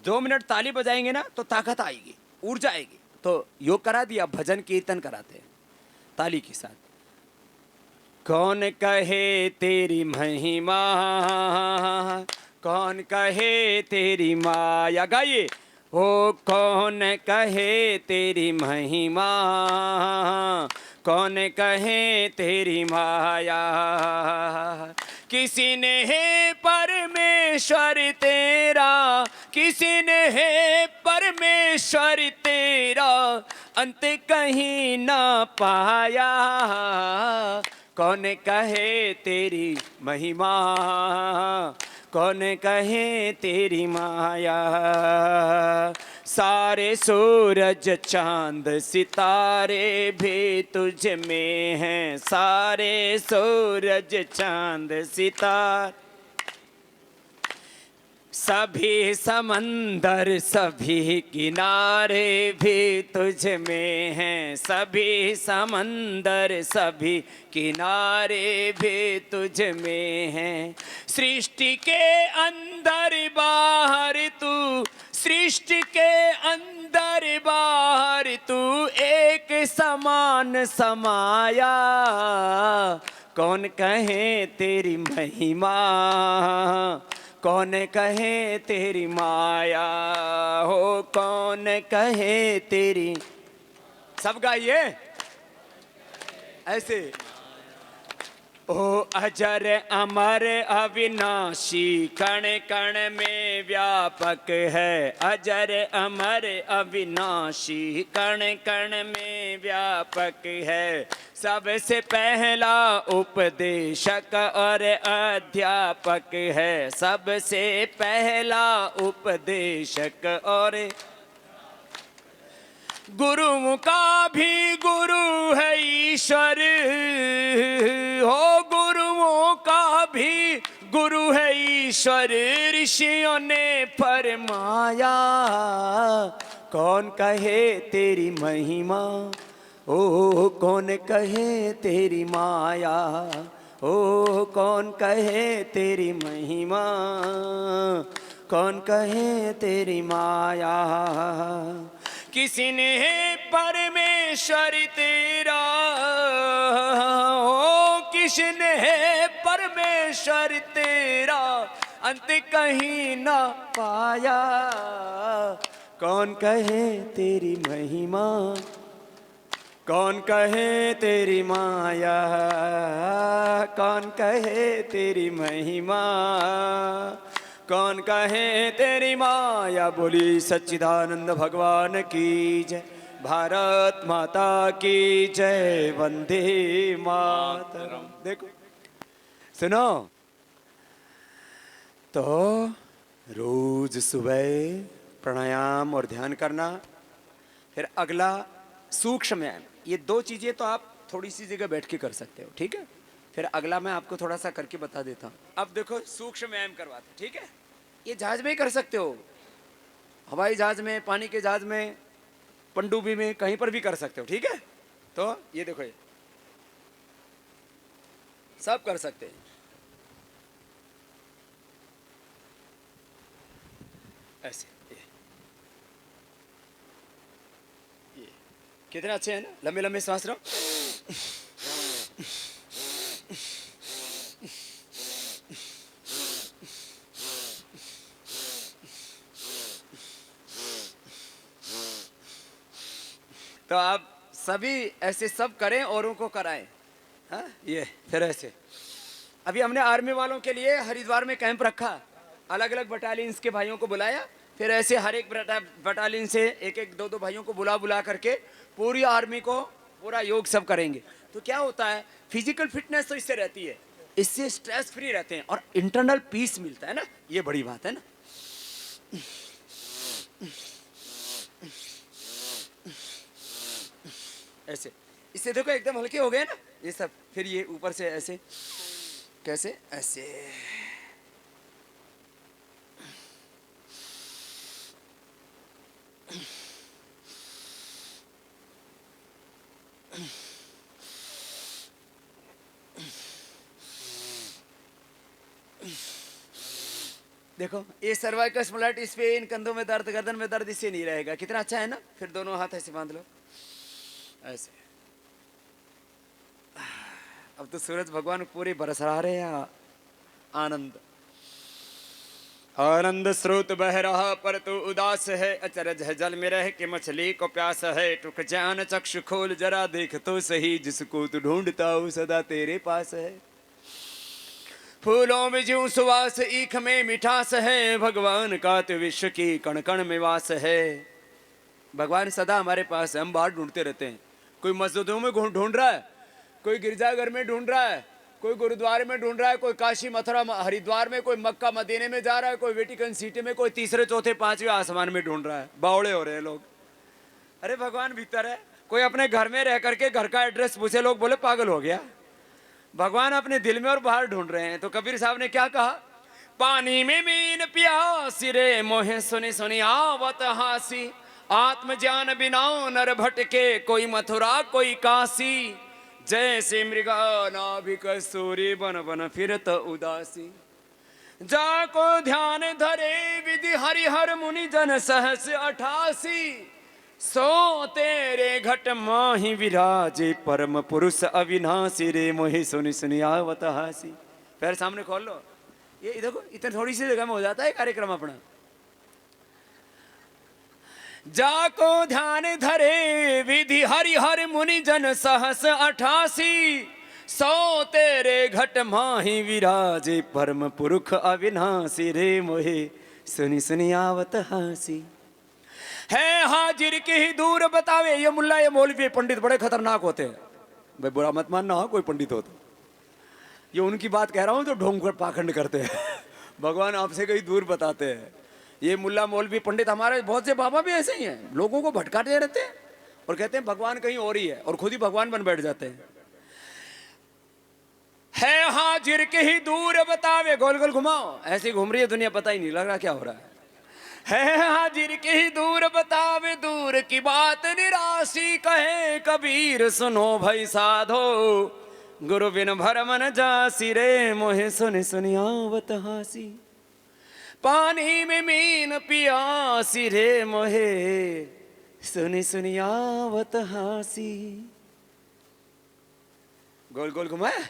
2 मिनट ताली बजाएंगे ना तो ताकत आएगी, ऊर्जा आएगी। तो योग करा दिया, भजन कीर्तन कराते हैं ताली के साथ। कौन कहे तेरी महिमा, कौन कहे तेरी माया, गाइए। हो कौन कहे तेरी महिमा, कौन कहे तेरी माया, किसी ने है परमेश्वर तेरा, किसी ने है परमेश्वर तेरा, अंत कहीं ना पाया। कौन कहे तेरी महिमा, कौन कहे तेरी माया, सारे सूरज चांद सितारे भी तुझ में हैं, सारे सूरज चांद सितारे, सभी समंदर सभी किनारे भी तुझ में हैं, सभी समंदर सभी किनारे भी तुझ में हैं। सृष्टि के अंदर बाहर तू, सृष्टि के अंदर बाहर तू एक समान समाया। कौन कहे तेरी महिमा, कौन कहे तेरी माया, हो कौन कहे तेरी। सब गाइए ऐसे। ओ अजर अमर अविनाशी, कण कण में व्यापक है, अजर अमर अविनाशी, कण कण में व्यापक है, सबसे पहला उपदेशक और अध्यापक है, सबसे पहला उपदेशक और गुरुओं का भी गुरु है ईश्वर, हो गुरुओं का भी गुरु है ईश्वर, ऋषियों ने फरमाया। कौन कहे तेरी महिमा, ओ कौन कहे तेरी माया, ओ कौन कहे तेरी महिमा, कौन कहे तेरी माया। किसी ने है परमेश्वर तेरा, ओ किसी ने है परमेश्वर तेरा, अंत कहीं ना पाया। कौन कहे तेरी महिमा, कौन कहे तेरी माया, कौन कहे तेरी महिमा, कौन कहे तेरी माया। बोली सच्चिदानंद भगवान की जय, भारत माता की जय, वंदे मातरम। देखो सुनो, तो रोज सुबह प्राणायाम और ध्यान करना। फिर अगला सूक्ष्म व्यायाम। ये 2 चीजें तो आप थोड़ी सी जगह बैठ के कर सकते हो, ठीक है। फिर अगला मैं आपको थोड़ा सा करके बता देता हूँ। अब देखो सूक्ष्म व्यायाम करवाते, ठीक है? ये जहाज में ही कर सकते हो, हवाई जहाज में, पानी के जहाज में, पनडुब्बी में, कहीं पर भी कर सकते हो, ठीक है? तो ये देखो, ये सब कर सकते हैं ऐसे। ये कितने अच्छे हैं ना, लंबे लंबे सांस लो। तो आप सभी ऐसे सब करें, औरों को कराएं। हाँ, ये फिर ऐसे। अभी हमने आर्मी वालों के लिए हरिद्वार में कैंप रखा, अलग अलग बटालियंस के भाइयों को बुलाया, फिर ऐसे हर एक बटालियन से एक एक दो दो भाइयों को बुला बुला करके पूरी आर्मी को पूरा योग सब करेंगे। तो क्या होता है, फिजिकल फिटनेस तो इससे रहती है, इससे स्ट्रेस फ्री रहते हैं और इंटरनल पीस मिलता है ना, ये बड़ी बात है ना। ऐसे, इससे देखो एकदम हल्के हो गए ना ये सब। फिर ये ऊपर से ऐसे, कैसे ऐसे, देखो ये सर्वाइकल स्पॉन्डिलाइटिस पेन, कंधों में दर्द, गर्दन में दर्द, इससे नहीं रहेगा। कितना अच्छा है ना। फिर दोनों हाथ ऐसे बांध लो ऐसे। अब तो सूरज भगवान पूरे बरस रहे हैं आनंद, आनंद स्रोत बह रहा पर तू उदास है, अचरज है जल में रह के मछली को प्यास है, टुक जान चक्षु खोल जरा देख तो सही, जिसको तू ढूंढता हूँ सदा तेरे पास है। फूलों में ज्यों सुवास, ईख में मिठास है, भगवान का तो विश्व की कण कण में वास है। भगवान सदा हमारे पास है, हम बाहर ढूंढते रहते हैं। कोई मस्जिदों में ढूंढ रहा है, कोई गिरजाघर में ढूंढ रहा है, कोई गुरुद्वारे में ढूंढ रहा है, कोई काशी मथुरा हरिद्वार में, कोई मक्का मदीने में जा रहा है, कोई वेटिकन सिटी में, कोई तीसरे चौथे पांचवें आसमान में ढूंढ रहा है। बावड़े हो रहे हैं लोग। अरे भगवान भीतर है। कोई अपने घर में रह करके घर का एड्रेस पूछे, लोग बोले पागल हो गया। भगवान अपने दिल में और बाहर ढूंढ रहे हैं। तो कबीर साहब ने क्या कहा, पानी में मीन प्यासी रे, मोहे सुनी सुनी आवत हासी, आत्म ज्ञान बिना नर भटके, कोई मथुरा कोई काशी, जैसे मृगा नाभिक सूरी बन बन फिरत उदासी, जाको ध्यान धरे विधि हरिहर मुनि जन सहस 88, सो तेरे घट माही विराजे, परम पुरुष अविनाशी रे, मोहि सुनि सुनि आवत हासी। पैर सामने खोल लो। ये देखो इतने थोड़ी सी जगह में हो जाता है कार्यक्रम अपना। जाको ध्यान धरे विधि हरिहर मुनि जन सहस 88, सो तेरे घट माही विराजे, परम पुरुष अविनाशी रे, मोहि सुनि सुनि आवत हासी। है हाजिर के ही दूर बतावे, ये मुल्ला ये मौलवी पंडित बड़े खतरनाक होते हैं। भाई बुरा मत मानना, हो कोई पंडित हो तो ये उनकी बात कह रहा हूं, तो ढोंग कर पाखंड करते हैं। भगवान आपसे कहीं दूर बताते हैं। ये मुल्ला मौलवी पंडित, हमारे बहुत से बाबा भी ऐसे ही हैं, लोगों को भटकाते रहते हैं और कहते हैं भगवान कहीं और ही है, और खुद ही भगवान बन बैठ जाते हैं। है हाजिर के ही दूर बतावे, गोल गोल घुमाओ, ऐसी घूम रही है दुनिया, पता ही नहीं लग रहा क्या हो रहा है हाजिर के ही दूर बतावे, दूर की बात निराशी, कहे कबीर सुनो भाई साधो, गुरु बिन भरमन जासी रे, मोहे सुनि सुनि आवत हासी, पानी में मीन पियासी रे, मोहे सुनि सुनि आवत हासी। गोल गोल घुमाया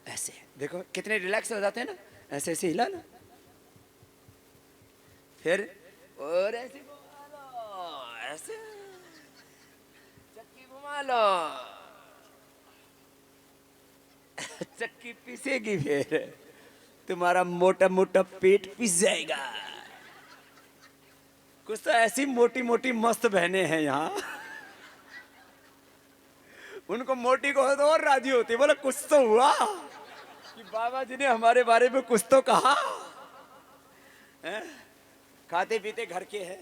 ऐसे, देखो कितने रिलैक्स हो जाते हैं ना, ऐसे ऐसे हिला ना, फिर और ऐसे घुमा लो, ऐसे चक्की घुमा लो, चक्की पीसेगी, फिर तुम्हारा मोटा मोटा पेट पीस जाएगा। कुछ तो ऐसी मोटी मोटी मस्त बहनें हैं यहाँ, उनको मोटी को तो और राजी होती, बोले कुछ तो हुआ कि बाबा जी ने हमारे बारे में कुछ तो कहा है? खाते पीते घर के हैं।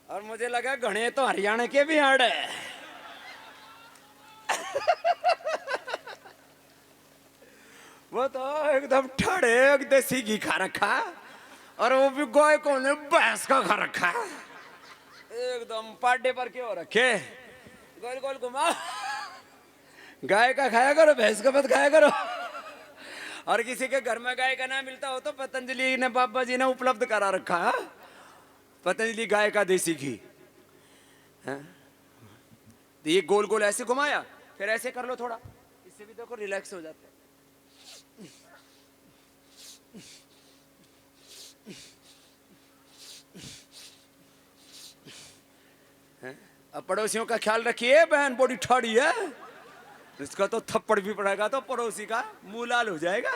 और मुझे लगा गणे तो हरियाणा के भी हाड़ है। वो तो एकदम ठाड़े एक देसी घी खा रखा है, और वो भी गाय को ने भैंस का खा रखा है, एकदम पाड्डे पर के हो रखे, गोल गोल घुमा। गाय का खाया करो, भैंस का मत खाया करो। और किसी के घर में गाय का ना मिलता हो तो पतंजलि ने बाबा जी ने उपलब्ध करा रखा है, पतंजलि गाय का देसी घी। हाँ? तो ये गोल गोल ऐसे घुमाया, फिर ऐसे कर लो थोड़ा, इससे भी देखो रिलैक्स हो जाता है। अब पड़ोसियों का ख्याल रखिए, बहन बड़ी ठाड़ी है, इसका तो थप्पड़ भी पड़ेगा तो पड़ोसी का मुंह लाल हो जाएगा।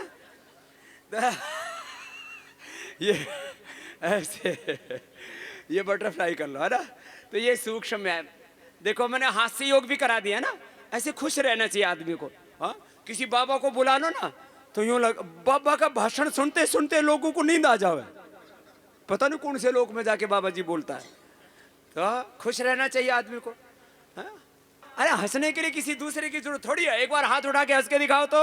ये ऐसे ये बटरफ्लाई कर लो, है ना। तो ये सूक्ष्म है। देखो मैंने हास्य योग भी करा दिया ना, ऐसे खुश रहना चाहिए आदमी को। हाँ, किसी बाबा को बुला लो ना तो यूं लग, बाबा का भाषण सुनते सुनते लोगों को नींद आ जावे, पता नहीं कौन से लोक में जाके बाबा जी बोलता है। तो खुश रहना चाहिए आदमी को। हाँ? अरे हंसने के लिए किसी दूसरे की जरूरत थोड़ी है, एक बार हाथ उठा के हंस के दिखाओ तो।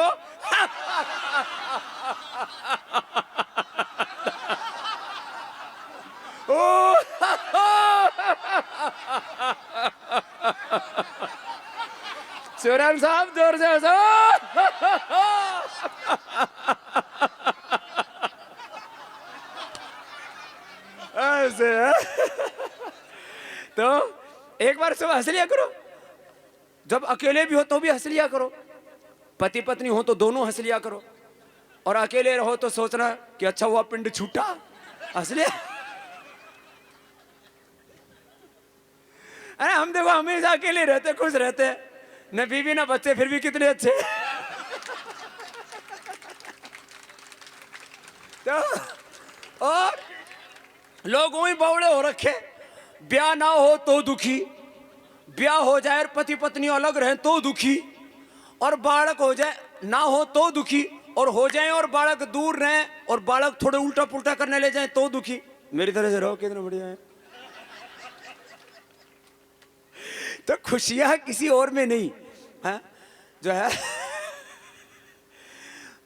चुरन साहब जोर से हंसो। ऐसे है। तो एक बार सब हंस लिया करो, जब अकेले भी हो तो भी हंस लिया करो, पति पत्नी हो तो दोनों हंस लिया करो, और अकेले रहो तो सोचना कि अच्छा हुआ पिंड छूटा, हंस लिया। अरे हम देखो हमेशा अकेले रहते, खुश रहते, न बीवी न बच्चे, फिर भी कितने अच्छे। तो और लोग वही बौड़े हो रखे, ब्याह ना हो तो दुखी, ब्याह हो जाए और पति पत्नी अलग रहे तो दुखी, और बालक हो जाए ना हो तो दुखी, और हो जाए और बालक दूर रहे और बालक थोड़े उल्टा पुल्टा करने ले जाए तो दुखी। मेरी तरह से रहो, कितना बढ़िया है। तो खुशियां किसी और में नहीं है, जो है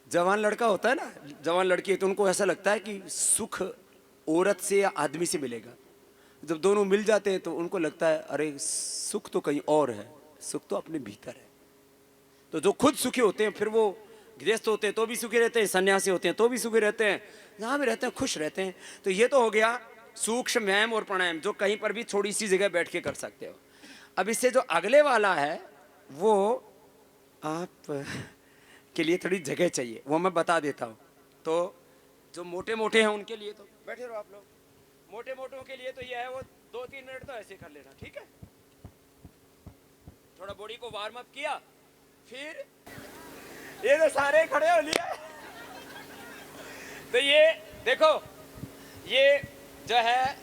जवान लड़का होता है ना, जवान लड़की है, तो उनको ऐसा लगता है कि सुख औरत से या आदमी से मिलेगा। जब दोनों मिल जाते हैं तो उनको लगता है अरे सुख तो कहीं और है, सुख तो अपने भीतर है। तो जो खुद सुखी होते हैं फिर वो गृहस्थ होते हैं तो भी सुखी रहते हैं, सन्यासी होते हैं तो भी सुखी रहते हैं, जहाँ भी रहते हैं खुश रहते हैं। तो ये तो हो गया सूक्ष्म व्यायाम और प्राणायाम, जो कहीं पर भी थोड़ी सी जगह बैठ के कर सकते हो। अब इससे जो अगले वाला है वो आप के लिए थोड़ी जगह चाहिए, वो मैं बता देता हूँ। तो जो मोटे मोटे हैं उनके लिए तो बैठे रहो आप लोग, मोटे मोटों के लिए तो ये है, वो 2-3 मिनट तो ऐसे कर लेना, ठीक है। थोड़ा बॉडी को वार्म अप किया, फिर ये तो सारे खड़े हो लिए। तो ये देखो, ये जो है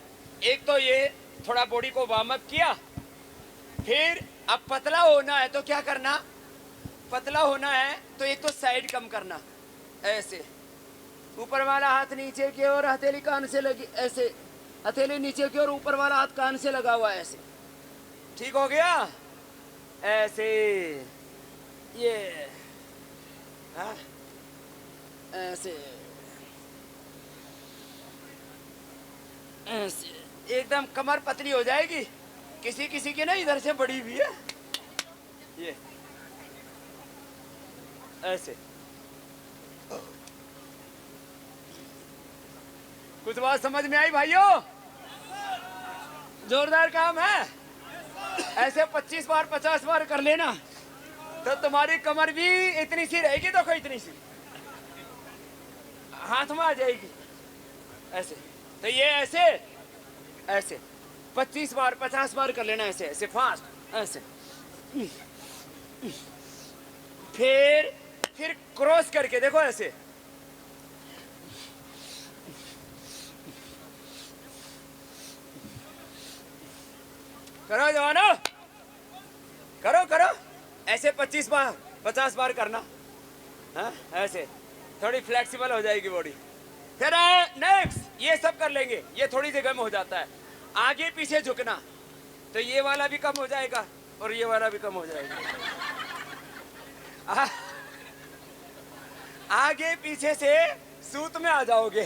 एक तो ये थोड़ा बॉडी को वार्म अप किया, फिर अब पतला होना है तो क्या करना, पतला होना है तो एक तो साइड कम करना, ऐसे ऊपर वाला हाथ नीचे की ओर, हथेली कान से लगी, ऐसे हथेली नीचे की ओर, ऊपर वाला हाथ कान से लगा हुआ, ऐसे ठीक हो गया। ऐसे ये हाँ, ऐसे ऐसे एकदम कमर पतली हो जाएगी। किसी किसी की ना इधर से बड़ी भी है, ये ऐसे। कुछ बात समझ में आई भाइयों? जोरदार काम है। ऐसे 25 बार 50 बार कर लेना तो तुम्हारी कमर भी इतनी सी रहेगी, तो कोई इतनी सी हाथ में आ जाएगी, ऐसे। तो ये ऐसे ऐसे 25 बार 50 बार कर लेना, ऐसे ऐसे फास्ट, ऐसे। फिर क्रॉस करके देखो, ऐसे करो जवानों, करो करो, ऐसे 25 बार 50 बार करना, हाँ ऐसे थोड़ी फ्लेक्सिबल हो जाएगी बॉडी। फिर नेक्स्ट ये सब कर लेंगे, ये थोड़ी जगह में हो जाता है। आगे पीछे झुकना, तो ये वाला भी कम हो जाएगा और ये वाला भी कम हो जाएगा। आगे पीछे से सूत में आ जाओगे।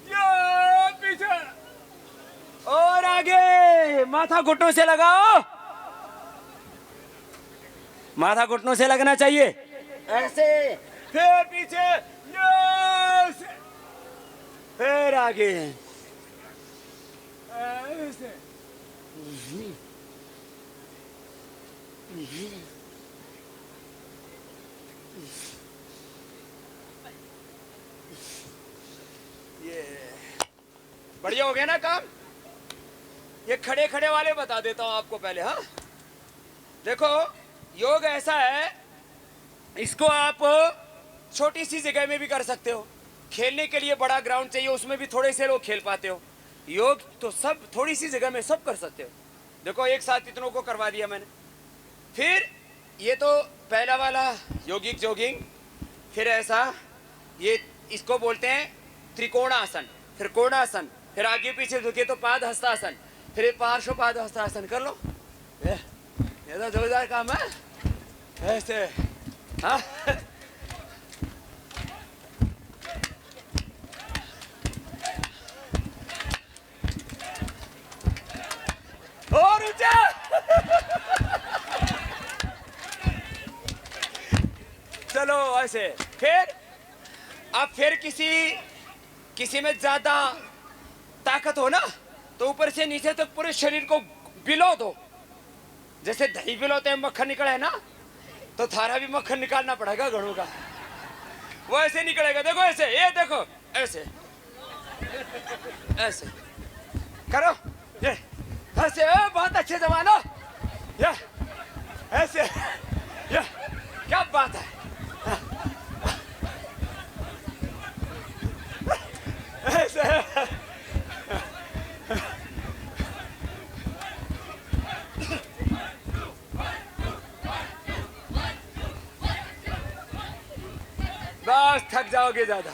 यो पीछे और आगे, माथा घुटनों से लगाओ, माथा घुटनों से लगना चाहिए, ऐसे, फिर पीछे, यस, फिर आगे, ऐसे, ये बढ़िया हो गया ना काम। ये खड़े खड़े वाले बता देता हूं आपको पहले। हाँ देखो, योग ऐसा है, इसको आप छोटी सी जगह में भी कर सकते हो। खेलने के लिए बड़ा ग्राउंड चाहिए, उसमें भी थोड़े से लोग खेल पाते हो। योग तो सब थोड़ी सी जगह में सब कर सकते हो। देखो एक साथ इतनों को करवा दिया मैंने। फिर ये तो पहला वाला योगिक जॉगिंग, फिर ऐसा, ये इसको बोलते हैं त्रिकोणासन, फिर कोणासन, फिर आगे पीछे झुके तो पाद हस्तासन, फिर पार्श्व पाद हस्तासन कर लो। ये तो जोरदार काम है, ऐसे। हाँ और ऊंचा। चलो ऐसे। फिर अब फिर किसी में ज्यादा ताकत हो ना, तो ऊपर से नीचे तक पूरे शरीर को बिलो दो। जैसे दही बिलोते हैं, मक्खन निकले ना, तो थारा भी मक्खन निकालना पड़ेगा घड़ों का। वो ऐसे निकलेगा, देखो ऐसे, ये देखो ऐसे, ऐसे करो, ये ऐसे, बहुत अच्छे जमानो, ये ऐसे, ये क्या बात है, ऐसे। बस थक जाओगे ज्यादा।